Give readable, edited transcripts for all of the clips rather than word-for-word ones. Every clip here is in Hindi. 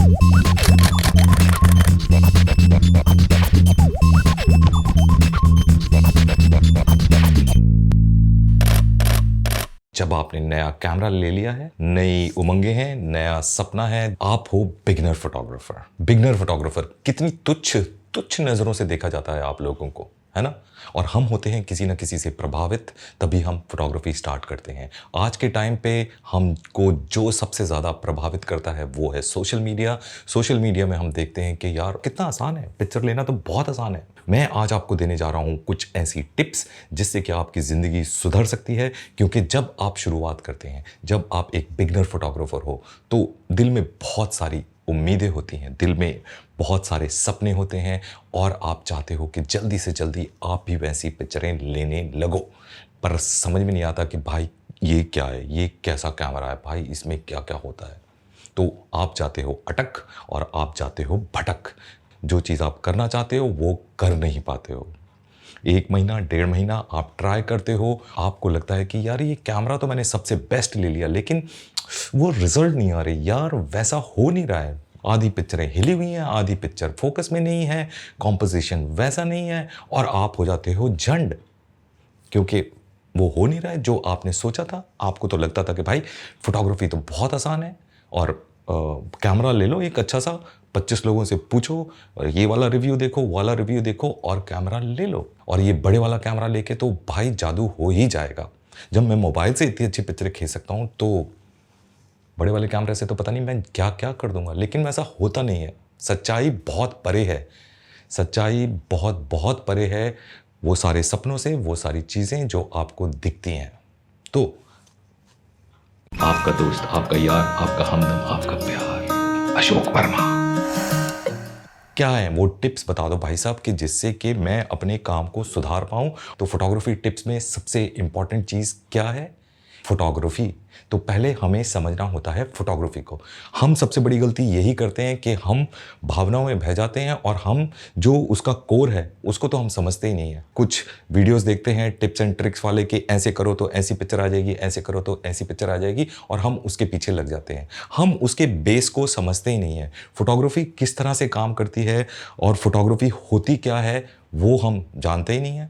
जब आपने नया कैमरा ले लिया है, नई उमंगें हैं, नया सपना है, आप हो बिगनर फोटोग्राफर। बिगनर फोटोग्राफर कितनी तुच्छ तुच्छ नजरों से देखा जाता है आप लोगों को, है ना? और हम होते हैं किसी ना किसी से प्रभावित, तभी हम फोटोग्राफी स्टार्ट करते हैं। आज के टाइम पे हमको जो सबसे ज़्यादा प्रभावित करता है वो है सोशल मीडिया। सोशल मीडिया में हम देखते हैं कि यार कितना आसान है, पिक्चर लेना तो बहुत आसान है। मैं आज आपको देने जा रहा हूँ कुछ ऐसी टिप्स जिससे कि आपकी ज़िंदगी सुधर सकती है। क्योंकि जब आप शुरुआत करते हैं, जब आप एक बिगनर फोटोग्राफर हो, तो दिल में बहुत सारी उम्मीदें होती हैं, दिल में बहुत सारे सपने होते हैं और आप चाहते हो कि जल्दी से जल्दी आप भी वैसी पिक्चरें लेने लगो। पर समझ में नहीं आता कि भाई ये क्या है, ये कैसा कैमरा है, भाई इसमें क्या क्या होता है। तो आप जाते हो अटक और आप जाते हो भटक। जो चीज़ आप करना चाहते हो वो कर नहीं पाते हो। 1 महीना, 1.5 महीना आप ट्राई करते हो, आपको लगता है कि यार ये कैमरा तो मैंने सबसे बेस्ट ले लिया, लेकिन वो रिजल्ट नहीं आ रही यार, वैसा हो नहीं रहा है। आधी पिक्चरें हिली हुई हैं, आधी पिक्चर फोकस में नहीं है, कॉम्पोजिशन वैसा नहीं है और आप हो जाते हो झंड। क्योंकि वो हो नहीं रहा है जो आपने सोचा था। आपको तो लगता था कि भाई फोटोग्राफी तो बहुत आसान है और कैमरा ले लो एक अच्छा सा, 25 लोगों से पूछो, ये वाला रिव्यू देखो, वाला रिव्यू देखो और कैमरा ले लो। और ये बड़े वाला कैमरा लेके तो भाई जादू हो ही जाएगा। जब मैं मोबाइल से इतनी अच्छी पिक्चरें खींच सकता हूँ तो बड़े वाले कैमरे से तो पता नहीं मैं क्या क्या कर दूंगा। लेकिन वैसा होता नहीं है। सच्चाई बहुत परे है, सच्चाई बहुत बहुत परे है वो सारे सपनों से, वो सारी चीज़ें जो आपको दिखती हैं। तो आपका दोस्त, आपका यार, आपका हमदम, आपका प्यार, अशोक वर्मा। क्या है वो टिप्स बता दो भाई साहब कि जिससे कि मैं अपने काम को सुधार पाऊं। तो फोटोग्राफी टिप्स में सबसे इंपॉर्टेंट चीज़ क्या है? फोटोग्राफी। तो पहले हमें समझना होता है फोटोग्राफी को। हम सबसे बड़ी गलती यही करते हैं कि हम भावनाओं में बह जाते हैं और हम जो उसका कोर है उसको तो हम समझते ही नहीं है। कुछ वीडियोस देखते हैं टिप्स एंड ट्रिक्स वाले कि ऐसे करो तो ऐसी पिक्चर आ जाएगी, ऐसे करो तो ऐसी पिक्चर आ जाएगी, और हम उसके पीछे लग जाते हैं। हम उसके बेस को समझते ही नहीं है। फोटोग्राफी किस तरह से काम करती है और फोटोग्राफी होती क्या है वो हम जानते ही नहीं है।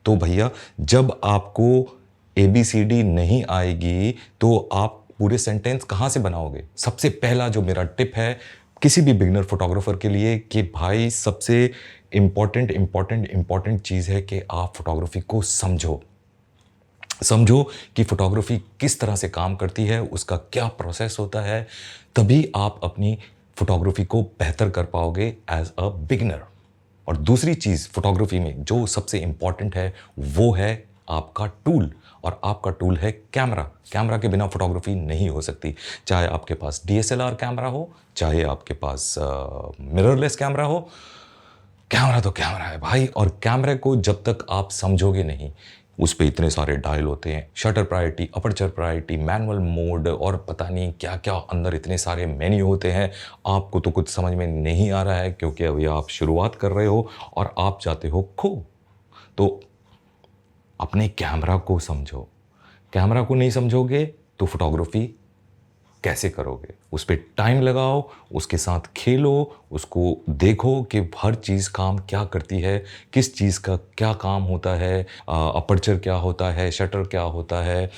तो भैया जब आपको ABCD नहीं आएगी तो आप पूरे सेंटेंस कहाँ से बनाओगे? सबसे पहला जो मेरा टिप है किसी भी बिगनर फोटोग्राफर के लिए कि भाई सबसे इम्पॉर्टेंट चीज़ है कि आप फोटोग्राफी को समझो। समझो कि फोटोग्राफी किस तरह से काम करती है, उसका क्या प्रोसेस होता है, तभी आप अपनी फोटोग्राफी को बेहतर कर पाओगे एज अ बिगनर। और दूसरी चीज़ फोटोग्राफी में जो सबसे इम्पॉर्टेंट है वो है आपका टूल, और आपका टूल है कैमरा। कैमरा के बिना फोटोग्राफी नहीं हो सकती। चाहे आपके पास DSLR कैमरा हो, चाहे आपके पास मिररलेस कैमरा हो, कैमरा तो कैमरा है भाई। और कैमरे को जब तक आप समझोगे नहीं, उस पे इतने सारे डायल होते हैं, shutter priority, aperture priority, manual mode और पता नहीं क्या क्या अंदर इतने सारे मेन्यू होते हैं। आपको तो कुछ समझ में नहीं आ रहा है क्योंकि अभी आप शुरुआत कर रहे हो और आप चाहते हो खो। तो अपने कैमरा को समझो। कैमरा को नहीं समझोगे तो फोटोग्राफी कैसे करोगे? उस पर टाइम लगाओ, उसके साथ खेलो, उसको देखो कि हर चीज़ काम क्या करती है, किस चीज़ का क्या काम होता है, अपर्चर क्या होता है, शटर क्या होता है,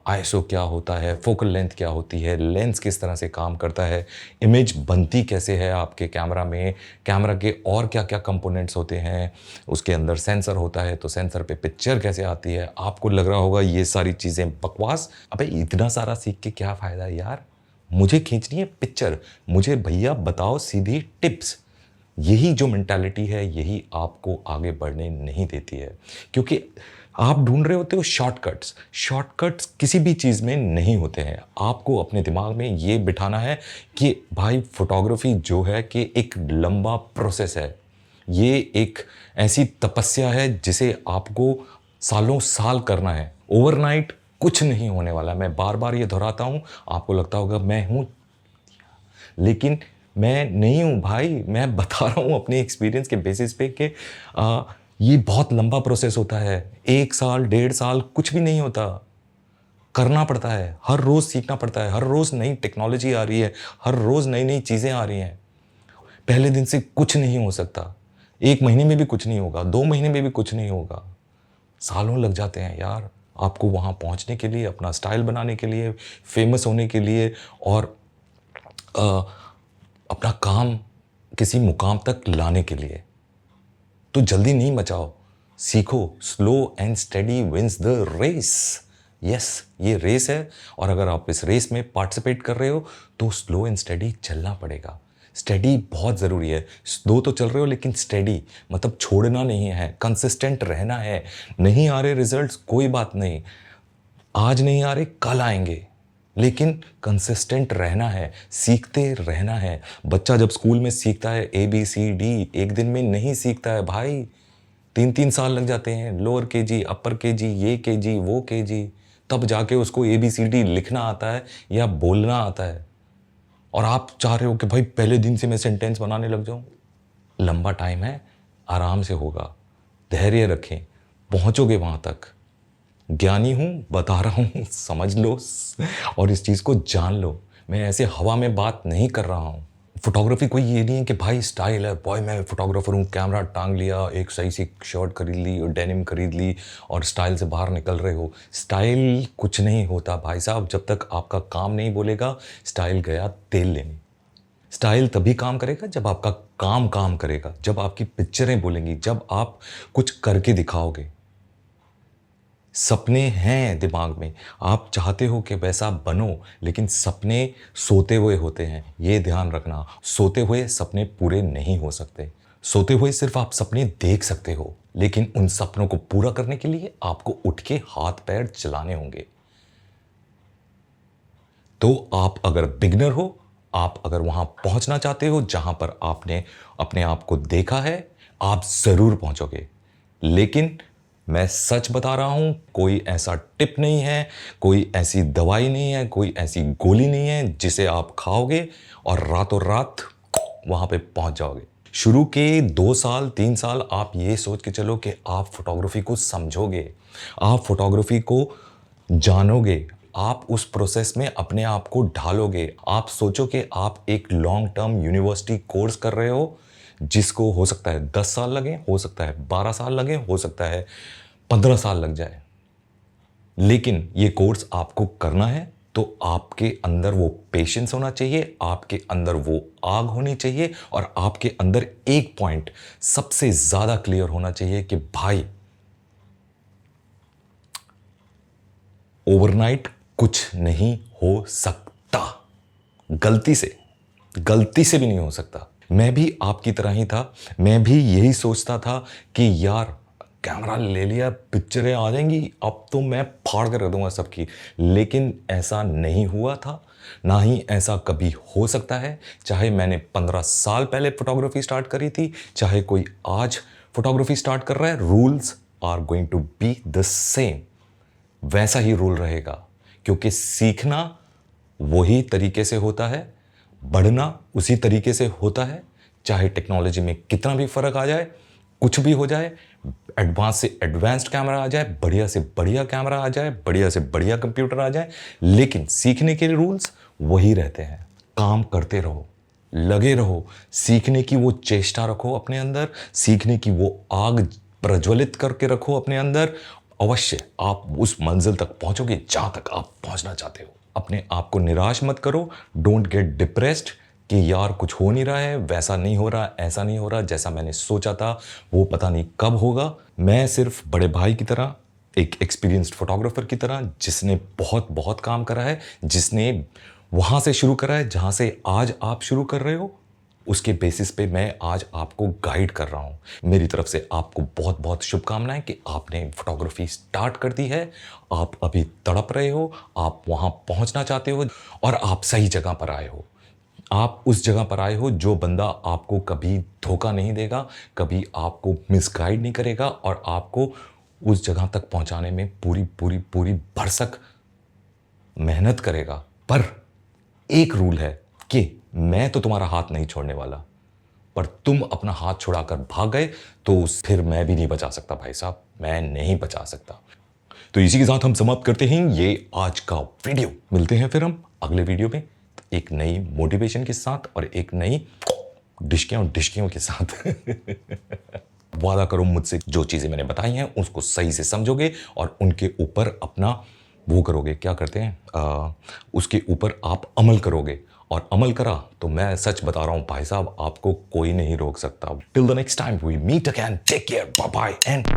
ISO क्या होता है, फोकल लेंथ क्या होती है, लेंस किस तरह से काम करता है, इमेज बनती कैसे है आपके कैमरा में, कैमरा के और क्या क्या कंपोनेंट्स होते हैं, उसके अंदर सेंसर होता है तो सेंसर पे पिक्चर कैसे आती है। आपको लग रहा होगा ये सारी चीज़ें बकवास, अबे इतना सारा सीख के क्या फ़ायदा यार, मुझे खींचनी है पिक्चर, मुझे भैया बताओ सीधी टिप्स। यही जो मेंटालिटी है यही आपको आगे बढ़ने नहीं देती है। क्योंकि आप ढूंढ रहे होते हो शॉर्टकट्स। शॉर्टकट्स किसी भी चीज़ में नहीं होते हैं। आपको अपने दिमाग में ये बिठाना है कि भाई फोटोग्राफी जो है कि एक लंबा प्रोसेस है, ये एक ऐसी तपस्या है जिसे आपको सालों साल करना है। ओवरनाइट कुछ नहीं होने वाला। मैं बार बार ये दोहराता हूँ, आपको लगता होगा मैं हूँ, लेकिन मैं नहीं हूँ भाई। मैं बता रहा हूँ अपने एक्सपीरियंस के बेसिस पे कि ये बहुत लंबा प्रोसेस होता है। 1 साल 1.5 साल कुछ भी नहीं होता। करना पड़ता है, हर रोज़ सीखना पड़ता है, हर रोज़ नई टेक्नोलॉजी आ रही है, हर रोज़ नई-नई चीज़ें आ रही हैं। पहले दिन से कुछ नहीं हो सकता, 1 महीने में भी कुछ नहीं होगा, 2 महीने में भी कुछ नहीं होगा, सालों लग जाते हैं यार, आपको वहाँ पहुँचने के लिए, अपना स्टाइल बनाने के लिए, फ़ेमस होने के लिए और अ, अपना काम किसी मुकाम तक लाने के लिए। तो जल्दी नहीं मचाओ, सीखो, slow and steady wins the race. Yes, ये रेस है और अगर आप इस रेस में पार्टिसिपेट कर रहे हो तो स्लो एंड स्टेडी चलना पड़ेगा। स्टेडी बहुत ज़रूरी है। स्लो तो चल रहे हो लेकिन स्टेडी मतलब छोड़ना नहीं है, कंसिस्टेंट रहना है। नहीं आ रहे रिजल्ट्स, कोई बात नहीं, आज नहीं आ रहे कल आएंगे, लेकिन कंसिस्टेंट रहना है, सीखते रहना है। बच्चा जब स्कूल में सीखता है ABCD, एक दिन में नहीं सीखता है भाई, 3-3 साल लग जाते हैं। लोअर केजी, अपर केजी, ये केजी, वो केजी, तब जाके उसको ABCD लिखना आता है या बोलना आता है। और आप चाह रहे हो कि भाई पहले दिन से मैं सेंटेंस बनाने लग जाऊं। लंबा टाइम है, आराम से होगा, धैर्य रखें, पहुंचोगे वहां तक। ज्ञानी हूँ, बता रहा हूँ, समझ लो और इस चीज़ को जान लो। मैं ऐसे हवा में बात नहीं कर रहा हूँ। फोटोग्राफी कोई ये नहीं है कि भाई स्टाइल है, बॉय मैं फोटोग्राफर हूँ, कैमरा टांग लिया, एक सही सी शर्ट खरीद ली और डेनिम खरीद ली और स्टाइल से बाहर निकल रहे हो। स्टाइल कुछ नहीं होता भाई साहब, जब तक आपका काम नहीं बोलेगा स्टाइल गया तेल लेने। स्टाइल तभी काम करेगा जब आपका काम काम करेगा, जब आपकी पिक्चरें बोलेंगी, जब आप कुछ करके दिखाओगे। सपने हैं दिमाग में, आप चाहते हो कि वैसा बनो, लेकिन सपने सोते हुए होते हैं, ये ध्यान रखना। सोते हुए सपने पूरे नहीं हो सकते। सोते हुए सिर्फ आप सपने देख सकते हो, लेकिन उन सपनों को पूरा करने के लिए आपको उठ के हाथ पैर चलाने होंगे। तो आप अगर बिगनर हो, आप अगर वहां पहुंचना चाहते हो जहां पर आपने अपने आप को देखा है, आप जरूर पहुंचोगे। लेकिन मैं सच बता रहा हूं, कोई ऐसा टिप नहीं है, कोई ऐसी दवाई नहीं है, कोई ऐसी गोली नहीं है जिसे आप खाओगे और रातों रात वहां पे पहुंच जाओगे। शुरू के 2 साल 3 साल आप ये सोच के चलो कि आप फोटोग्राफी को समझोगे, आप फोटोग्राफी को जानोगे, आप उस प्रोसेस में अपने आप को ढालोगे। आप सोचो कि आप एक लॉन्ग टर्म यूनिवर्सिटी कोर्स कर रहे हो, जिसको हो सकता है 10 साल लगे, हो सकता है 12 साल लगे, हो सकता है 15 साल लग जाए, लेकिन ये कोर्स आपको करना है तो आपके अंदर वो पेशेंस होना चाहिए, आपके अंदर वो आग होनी चाहिए और आपके अंदर एक पॉइंट सबसे ज्यादा क्लियर होना चाहिए कि भाई ओवरनाइट कुछ नहीं हो सकता। गलती से भी नहीं हो सकता। मैं भी आपकी तरह ही था, मैं भी यही सोचता था कि यार कैमरा ले लिया, पिक्चरें आ जाएंगी, अब तो मैं फाड़ कर रख दूंगा सबकी। लेकिन ऐसा नहीं हुआ था, ना ही ऐसा कभी हो सकता है। चाहे मैंने 15 साल पहले फोटोग्राफी स्टार्ट करी थी, चाहे कोई आज फोटोग्राफी स्टार्ट कर रहा है, rules are going to be the same. वैसा ही रूल रहेगा, क्योंकि सीखना वही तरीके से होता है, बढ़ना उसी तरीके से होता है। चाहे टेक्नोलॉजी में कितना भी फर्क आ जाए, कुछ भी हो जाए, एडवांस से एडवांस्ड कैमरा आ जाए, बढ़िया से बढ़िया कैमरा आ जाए, बढ़िया से बढ़िया कंप्यूटर आ जाए, लेकिन सीखने के रूल्स वही रहते हैं। काम करते रहो, लगे रहो, सीखने की वो चेष्टा रखो अपने अंदर, सीखने की वो आग प्रज्वलित करके रखो अपने अंदर। अवश्य आप उस मंजिल तक पहुंचोगे जहां तक आप पहुंचना चाहते हो। अपने आप को निराश मत करो, डोंट गेट डिप्रेस्ड कि यार कुछ हो नहीं रहा है, वैसा नहीं हो रहा, ऐसा नहीं हो रहा, जैसा मैंने सोचा था वो पता नहीं कब होगा। मैं सिर्फ बड़े भाई की तरह, एक एक्सपीरियंस्ड फोटोग्राफर की तरह, जिसने बहुत बहुत काम करा है, जिसने वहां से शुरू करा है जहां से आज आप शुरू कर रहे हो, उसके बेसिस पे मैं आज आपको गाइड कर रहा हूं। मेरी तरफ से आपको बहुत बहुत शुभकामनाएं कि आपने फोटोग्राफी स्टार्ट कर दी है। आप अभी तड़प रहे हो, आप वहां पहुंचना चाहते हो और आप सही जगह पर आए हो। आप उस जगह पर आए हो जो बंदा आपको कभी धोखा नहीं देगा, कभी आपको मिसगाइड नहीं करेगा और आपको उस जगह तक पहुंचाने में पूरी पूरी पूरी भरसक मेहनत करेगा। पर एक रूल है कि मैं तो तुम्हारा हाथ नहीं छोड़ने वाला, पर तुम अपना हाथ छुड़ाकर भाग गए तो फिर मैं भी नहीं बचा सकता भाई साहब, मैं नहीं बचा सकता। तो इसी के साथ हम समाप्त करते हैं ये आज का वीडियो। मिलते हैं फिर हम अगले वीडियो में एक नई मोटिवेशन के साथ और एक नई डिशकियों के साथ। वादा करो मुझसे जो चीज़ें मैंने बताई हैं उसको सही से समझोगे और उनके ऊपर अपना वो करोगे, क्या करते हैं, उसके ऊपर आप अमल करोगे। और अमल करा तो मैं सच बता रहा हूँ भाई साहब, आपको कोई नहीं रोक सकता। Till the next time we meet again, take care, bye bye and